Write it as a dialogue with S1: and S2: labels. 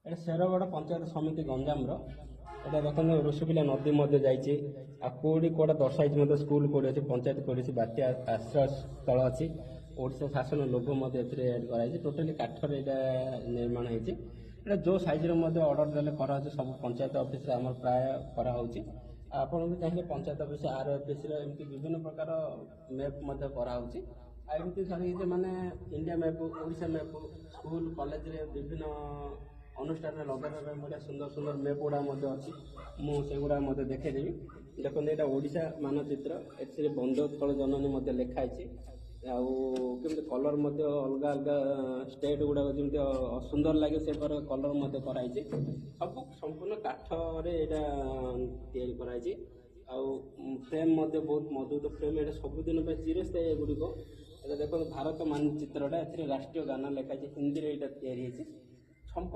S1: এটা ଶେରଗଡ଼ ପଞ୍ଚାୟତ ସମିତି ଗଞ୍ଜାମର। ଏଇଟା ଦେଖନ୍ତୁ ଋଷିକୁଲ୍ୟା ନଦୀ ମଧ୍ୟ ଯାଇଛି। ଆଉ କୋଉଠି କୋଉଟା ଦର୍ଶାଇଛି ମଧ୍ୟ ସ୍କୁଲ କୋଉଠି ଅଛି, ପଞ୍ଚାୟତ କୋଉଠି ଅଛି, ବାତ୍ୟା ଆଶ୍ରୟ ସ୍ଥଳ ଅଛି, ଓଡ଼ିଶା ଶାସନ ଲୋଗୋ ମଧ୍ୟ ଏଥିରେ ଆଡ୍ କରାଯାଇଛି। ଟୋଟାଲି କାଠରେ ଏଇଟା ନିର୍ମାଣ ହେଇଛି। ଏଇଟା ଯୋଉ ସାଇଜରେ ମଧ୍ୟ ଅର୍ଡର ଦେଲେ କରାହେଉଛି, ସବୁ ପଞ୍ଚାୟତ ଅଫିସରେ ଆମର ପ୍ରାୟ କରାହେଉଛି। ଆପଣ ବି ଚାହିଁଲେ ପଞ୍ଚାୟତ ଅଫିସ ROFSର ଏମିତି ବିଭିନ୍ନ ପ୍ରକାର ମ୍ୟାପ୍ ମଧ୍ୟ କରାହେଉଛି। ଆଉ ଏମିତି ଛାଡ଼ିକି ମାନେ India map, Odisha map, school କଲେଜରେ ବିଭିନ୍ନ ଅନୁଷ୍ଠାନରେ ଲଗାଇବା ପାଇଁ ବଢ଼ିଆ ସୁନ୍ଦର ସୁନ୍ଦର ମ୍ୟାପ୍ ଗୁଡ଼ା ମଧ୍ୟ ଅଛି। ମୁଁ ସେଗୁଡ଼ା ମଧ୍ୟ ଦେଖାଇଦେବି। ଦେଖନ୍ତୁ ଏଇଟା ଓଡ଼ିଶା ମାନଚିତ୍ର, ଏଥିରେ ବନ୍ଧୁତ୍ଥଳ ଜନନୀ ମଧ୍ୟ ଲେଖା ହେଇଛି। ଆଉ କେମିତି କଲର ମଧ୍ୟ ଅଲଗା ଅଲଗା ଷ୍ଟେଟ୍ ଗୁଡ଼ାକ ଯେମିତି ସୁନ୍ଦର ଲାଗେ ସେପର କଲର ମଧ୍ୟ କରାହେଇଛି। ସବୁ ସମ୍ପୂର୍ଣ୍ଣ କାଠରେ ଏଇଟା ତିଆରି କରାହେଇଛି। ଆଉ ଫ୍ରେମ୍ ମଧ୍ୟ ବହୁତ ମଜବୁତ ଫ୍ରେମ୍, ଏଇଟା ସବୁଦିନ ପାଇଁ ଚିରସ୍ଥାୟୀ ଏଗୁଡ଼ିକ। ଏଇଟା ଦେଖନ୍ତୁ ଭାରତ ମାନଚିତ୍ରଟା, ଏଥିରେ ରାଷ୍ଟ୍ରୀୟ ଗାନ ଲେଖା ହେଇଛି, ହିନ୍ଦୀରେ ଏଇଟା ତିଆରି ହେଇଛି।